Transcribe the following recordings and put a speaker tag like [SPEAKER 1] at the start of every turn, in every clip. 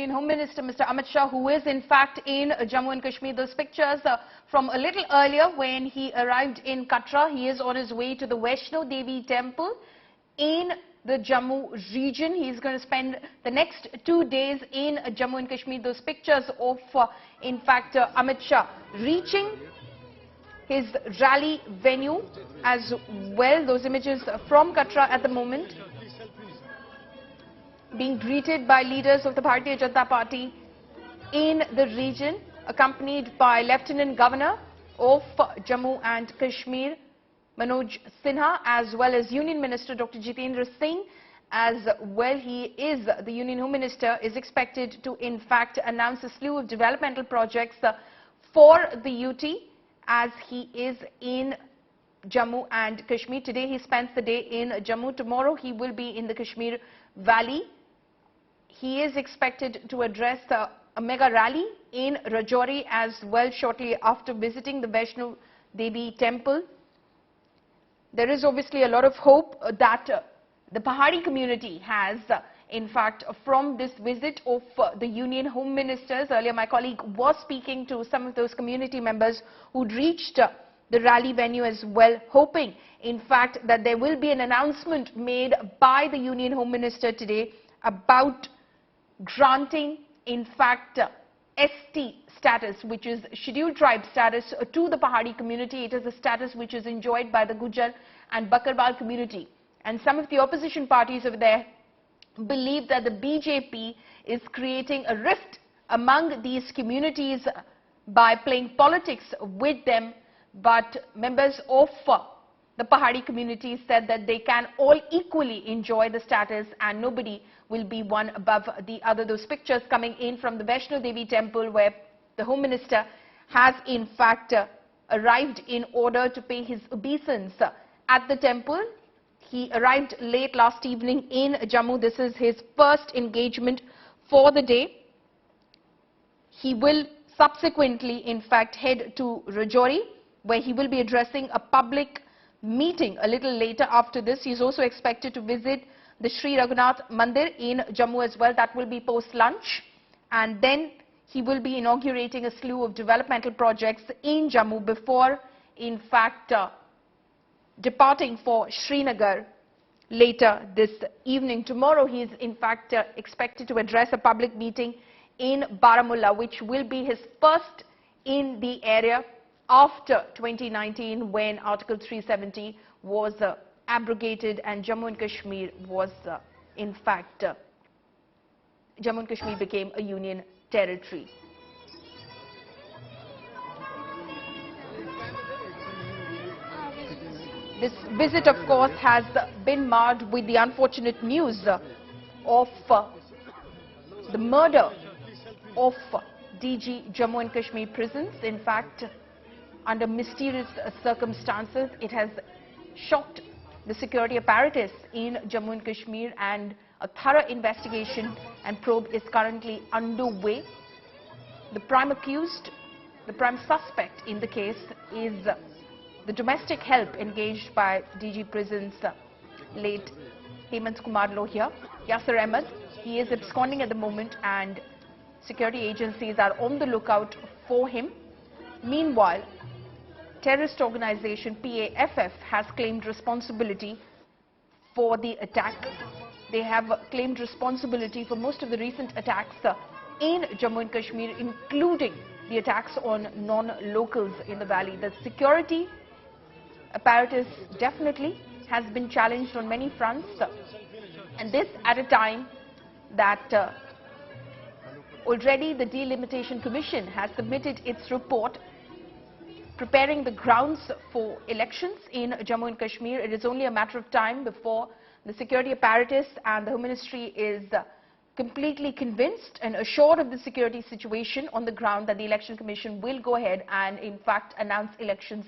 [SPEAKER 1] Union Home Minister Mr. Amit Shah, who is in fact in Jammu and Kashmir. Those pictures from a little earlier when he arrived in Katra. He is on his way to the Vaishno Devi temple in the Jammu region. He is going to spend the next 2 days in Jammu and Kashmir. Those pictures of in fact Amit Shah reaching his rally venue as well. Those images from Katra at the moment, being greeted by leaders of the Bharatiya Janata Party in the region, accompanied by Lieutenant Governor of Jammu and Kashmir, Manoj Sinha, as well as Union Minister Dr. Jitendra Singh. As well, he is, the Union Home Minister, is expected to in fact announce a slew of developmental projects for the UT as he is in Jammu and Kashmir. Today he spends the day in Jammu. Tomorrow he will be in the Kashmir Valley. He is expected to address a mega rally in Rajouri as well shortly after visiting the Vaishno Devi temple. There is obviously a lot of hope that the Pahari community has, in fact, from this visit of the Union Home Ministers. Earlier my colleague was speaking to some of those community members who'd reached the rally venue as well, hoping, in fact, that there will be an announcement made by the Union Home Minister today about granting, in fact, ST status, which is scheduled tribe status, to the Pahari community. It is a status which is enjoyed by the Gujjar and Bakarwal community. And some of the opposition parties over there believe that the BJP is creating a rift among these communities by playing politics with them. But members of the Pahari community said that they can all equally enjoy the status and nobody will be one above the other. Those pictures coming in from the Vaishno Devi temple, where the Home Minister has in fact arrived in order to pay his obeisance at the temple. He arrived late last evening in Jammu. This is his first engagement for the day. He will subsequently in fact head to Rajouri, where he will be addressing a public meeting a little later after this. He is also expected to visit the Shri Mandir in Jammu as well. That will be post-lunch. And then he will be inaugurating a slew of developmental projects in Jammu before, in fact, departing for Srinagar later this evening. Tomorrow he is, in fact, expected to address a public meeting in Baramulla, which will be his first in the area after 2019, when Article 370 was abrogated and Jammu and Kashmir was, in fact, Jammu and Kashmir became a union territory. This visit, of course, has been marred with the unfortunate news of the murder of DG Jammu and Kashmir prisons. In fact, under mysterious circumstances, it has shocked the security apparatus in Jammu and Kashmir, and a thorough investigation and probe is currently underway. The prime accused, the prime suspect in the case is the domestic help engaged by DG Prisons, late Hemant Kumar Lohia, Yasser Ahmed. He is absconding at the moment and security agencies are on the lookout for him. Meanwhile, terrorist organization PAFF has claimed responsibility for the attack. They have claimed responsibility for most of the recent attacks in Jammu and Kashmir, including the attacks on non-locals in the valley. The security apparatus definitely has been challenged on many fronts, and this at a time that already the Delimitation Commission has submitted its report preparing the grounds for elections in Jammu and Kashmir. It is only a matter of time before the security apparatus and the Home Ministry is completely convinced and assured of the security situation on the ground that the Election Commission will go ahead and in fact announce elections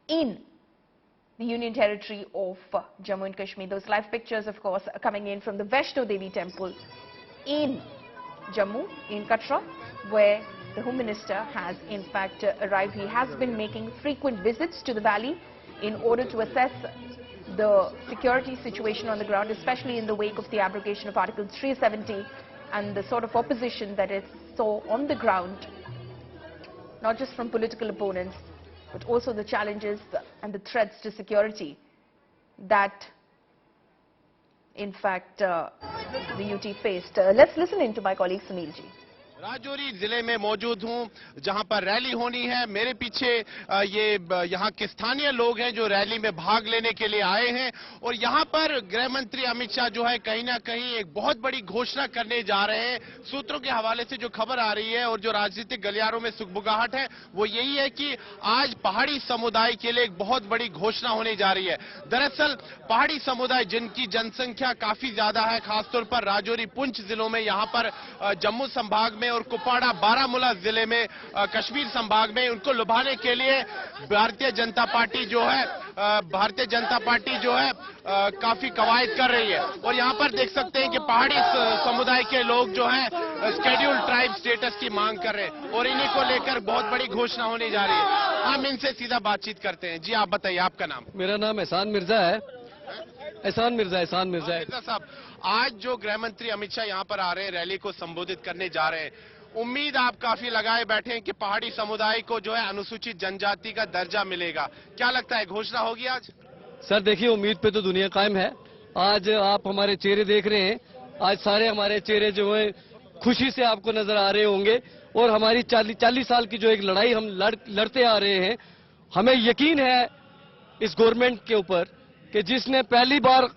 [SPEAKER 1] in the Union Territory of Jammu and Kashmir. Those live pictures, of course, are coming in from the Vaishno Devi temple in Jammu, in Katra, where the Home Minister has in fact arrived. He has been making frequent visits to the valley in order to assess the security situation on the ground, especially in the wake of the abrogation of Article 370 and the sort of opposition that is saw on the ground, not just from political opponents, but also the challenges and the threats to security that, in fact, the UT faced. Let's listen in to my colleague Sunil ji.
[SPEAKER 2] Rajouri जिले में मौजूद हूं जहां पर rally होनी है। मेरे पीछे ये यहां के स्थानीय लोग हैं जो रैली में भाग लेने के लिए आए हैं और यहां पर गृह मंत्री अमित शाह जो है कहीं ना कहीं एक बहुत बड़ी घोषणा करने जा रहे हैं। सूत्रों के हवाले से जो खबर आ रही है और जो राजनीतिक गलियारों में सुगबुगाहट है वो यही है कि आज पहाड़ी समुदाय के लिए एक बहुत बड़ी घोषणा होने जा रही है। दरअसल पहाड़ी समुदाय जिनकी जनसंख्या काफी ज्यादा है, खासतौर पर राजौरी पुंछ जिलों में, यहां पर जम्मू संभाग में और कुपवाड़ा बारामूला जिले में, कश्मीर संभाग में, उनको लुभाने के लिए भारतीय जनता पार्टी जो है काफी कवायद कर रही है। और यहां पर देख सकते हैं कि पहाड़ी समुदाय के लोग जो हैं शेड्यूल्ड ट्राइब स्टेटस की मांग कर रहे हैं और इन्हीं को लेकर बहुत बड़ी घोषणा होने जा रही है। हम इनसे सीधा बातचीत करते हैं। जी आप बताइए, आपका नाम?
[SPEAKER 3] मेरा नाम एहसान मिर्जा है। एहसान मिर्जा
[SPEAKER 2] साहब, आज जो गृह मंत्री अमित शाह यहाँ पर आ रहे हैं, रैली को संबोधित करने जा रहे हैं, उम्मीद आप काफी लगाए बैठे हैं कि पहाड़ी समुदाय को जो है अनुसूचित जनजाति का दर्जा मिलेगा। क्या लगता है, घोषणा होगी आज?
[SPEAKER 3] सर देखिए, उम्मीद पे तो दुनिया कायम है। आज आप हमारे चेहरे देख रहे हैं, आज सारे हमारे चेहरे जो है खुशी से आपको नजर आ रहे होंगे और हमारी 40 साल की जो एक लड़ाई हम लड़ते आ रहे हैं, हमें यकीन है इस गवर्नमेंट के ऊपर कि जिसने पहली बार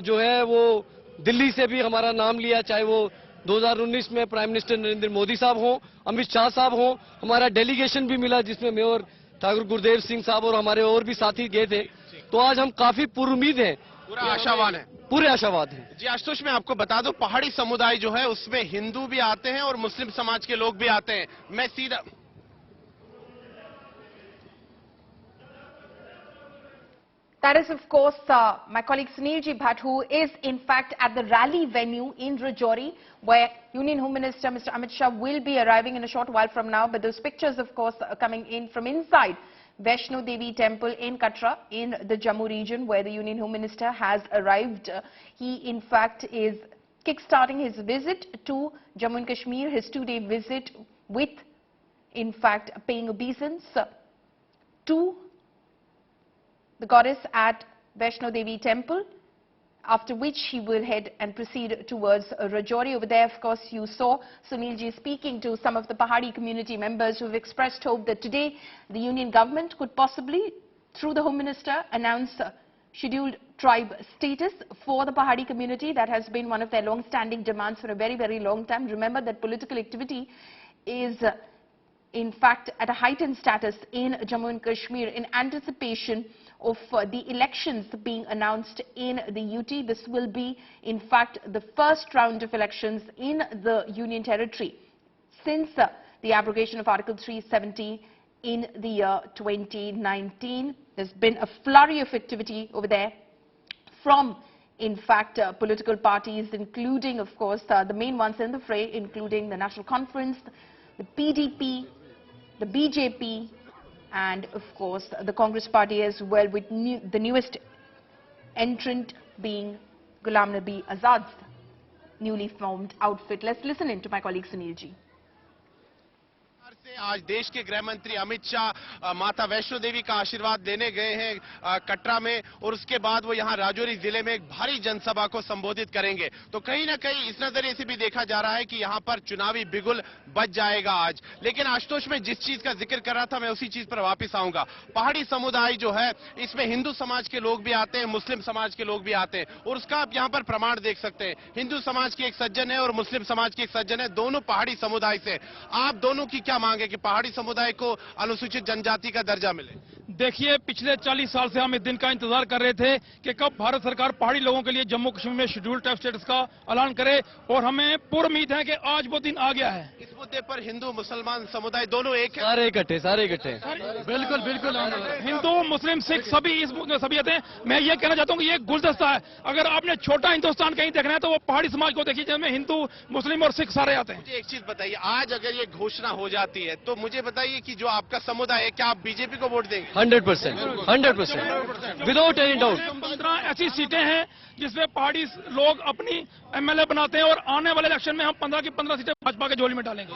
[SPEAKER 3] जो है वो दिल्ली से भी हमारा नाम लिया, चाहे वो 2019 में प्राइम मिनिस्टर नरेंद्र मोदी साहब हो, अमित शाह साहब हो, हमारा डेलीगेशन भी मिला जिसमें मेयर ठाकुर गुरदेव सिंह साहब और हमारे और भी साथी गए थे। तो आज हम काफी पुरुमीद हैं, पूरे आशावाद हैं।
[SPEAKER 2] जी आशुतोष, मैं आपको बता दूं, पहाड़ी समुदाय जो है उसमें हिंदू भी आते हैं और मुस्लिम समाज के लोग भी आते हैं। मैं सीधा
[SPEAKER 1] That is, of course, my colleague Sunil ji Bhatt, who is in fact at the rally venue in Rajouri, where Union Home Minister Mr. Amit Shah will be arriving in a short while from now. But those pictures, of course, are coming in from inside Vaishno Devi temple in Katra in the Jammu region, where the Union Home Minister has arrived. He, in fact, is kick-starting his visit to Jammu and Kashmir, his 2-day visit with, in fact, paying obeisance to the goddess at Vaishno Devi temple, after which he will head and proceed towards Rajouri. Over there, of course, you saw Sunil ji speaking to some of the Pahadi community members who have expressed hope that today the union government could possibly, through the Home Minister, announce scheduled tribe status for the Pahadi community. That has been one of their long-standing demands for a very, very long time. Remember that political activity is in fact at a heightened status in Jammu and Kashmir in anticipation of the elections being announced in the UT. This will be in fact the first round of elections in the Union Territory since the abrogation of Article 370 in the year 2019. There's been a flurry of activity over there from in fact political parties, including of course the main ones in the fray, including the National Conference, the PDP, the BJP, and of course the Congress party as well, with the newest entrant being Ghulam Nabi Azad's newly formed outfit. Let's listen in to my colleague Sunil ji.
[SPEAKER 2] आज देश के गृह मंत्री अमित शाह माता वैष्णो देवी का आशीर्वाद लेने गए हैं कटरा में और उसके बाद वो यहां राजौरी जिले में एक भारी जनसभा को संबोधित करेंगे। तो कहीं ना कहीं इस नजरिए से भी देखा जा रहा है कि यहां पर चुनावी बिगुल बज जाएगा आज। लेकिन आशुतोष, में जिस चीज का जिक्र कर रहा था मैं उसी चीज पर वापस आऊंगा। पहाड़ी समुदाय जो है इसमें हिंदू समाज के लोग भी आते हैं, मुस्लिम समाज के लोग भी आते हैं और उसका आप यहाँ पर प्रमाण देख सकते हैं। हिंदू समाज की एक सज्जन है और मुस्लिम समाज की एक सज्जन है, दोनों पहाड़ी समुदाय से। आप दोनों की क्या मांग है कि पहाड़ी समुदाय को अनुसूचित जनजाति का दर्जा मिले?
[SPEAKER 4] देखिए, पिछले 40 साल से हम इस दिन का इंतजार कर रहे थे कि कब भारत सरकार पहाड़ी लोगों के लिए जम्मू कश्मीर में शेड्यूल्ड ट्राइब स्टेटस का ऐलान करे और हमें पूरी उम्मीद है कि आज वो दिन आ गया है।
[SPEAKER 2] मुद्दे पर हिंदू मुसलमान समुदाय दोनों एक है।
[SPEAKER 3] सारे इकट्ठे, सारे इकट्ठे।
[SPEAKER 4] बिल्कुल बिल्कुल, हिंदू मुस्लिम सिख सभी इस मुद्दे में सभी आते हैं। मैं ये कहना चाहता हूँ कि ये गुलदस्ता है। अगर आपने छोटा हिंदुस्तान कहीं देखना है तो वो पहाड़ी समाज को देखिए, जिसमें हिंदू मुस्लिम और सिख सारे आते हैं।
[SPEAKER 2] मुझे एक चीज बताइए, आज अगर ये घोषणा हो जाती है तो मुझे बताइए कि जो आपका समुदाय है, क्या आप बीजेपी को वोट देंगे?
[SPEAKER 3] 100%, 100%, विदाउट एनी डाउट।
[SPEAKER 4] 15 ऐसी सीटें हैं जिसमें पहाड़ी लोग अपनी एमएलए बनाते हैं और आने वाले इलेक्शन में हम 15 की 15 सीटें भाजपा के झोली में डालेंगे।